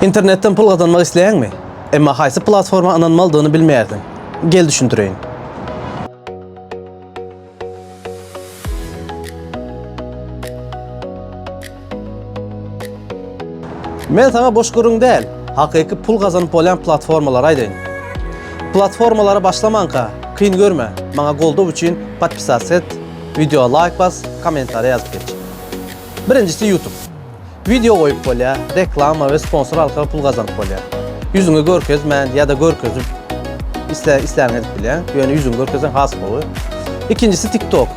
İnternetten pul kazanmak isteyen mi? Ama haysi platforma ananmalıdığını bilmeyerdin. Gel düşündüreyim. Men sana boş gurun değil, hakiki pul kazanıp olan platformalar aydın. Platformalara başlamanka, kıyın görme. Bana goldu için подписаться et, videoya like bas, komentara yazıp geç. Birincisi YouTube. Video koyup bolya, reklama ve sponsor halka pul kazanıp bolya. Yüzünü görkezmen ya da görkezip isteyen edip bilen, yani yüzünü görkezden has bolu. İkincisi TikTok.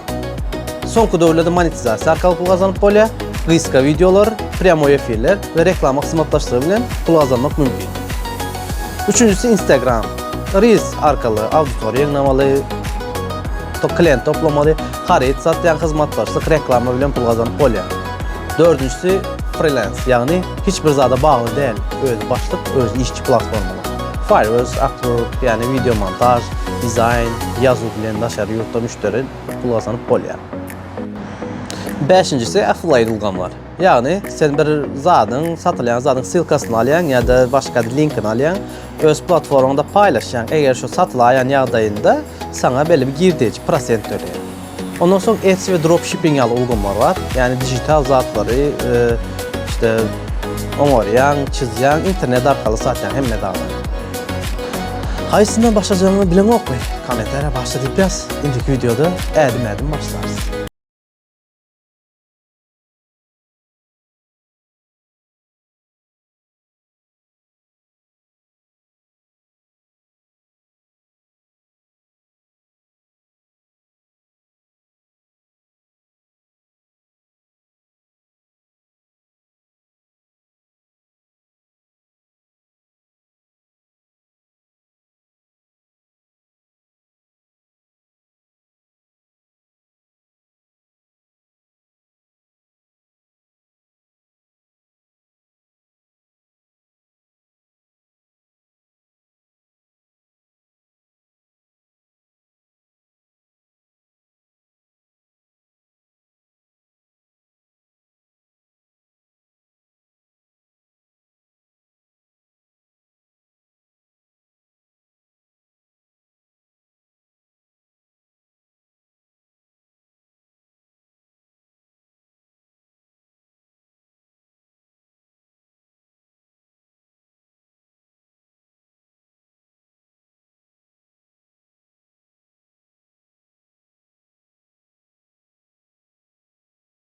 Sonku dövrlerde monetizasyon halka pul kazanıp bolya. Kıska videolar, premoy efirler ve reklam maksimatlaştırabilen pul kazanmak mümkün. Üçüncüsü Instagram. Reels arkalı auditoriya yayınlamalı, klient toplamalı, xarit satlayan hizmetlaştık reklama bilen pul kazanıp bolya. Dördüncüsü freelance, yani hiçbir zada bağlı değil, öz başlık, öz işçi platformalar. Fiverr, Upwork, yani video montaj, dizayn, yazı bilen daşarı yurtta müşteri pul kazanıp bolya. Beşincisi affiliate ulgamlar. Yani sen bir zadın, satılan zadın silkasını alayan ya da başka linkini alayan, öz platformunda paylaşan, eğer şu satılayan yağdayında sana belli bir girdiğici prosent ödeyen. Ondan sonra Etsy ve dropshipping yalı ulgamlar var. Yani dijital zatları, işte omoryan, çizyan, internet arkalı satan hem medallar. Haysinden başlayacağını bilen okuyun. Komentara başladık biraz. İndiki videoda edim başlarız.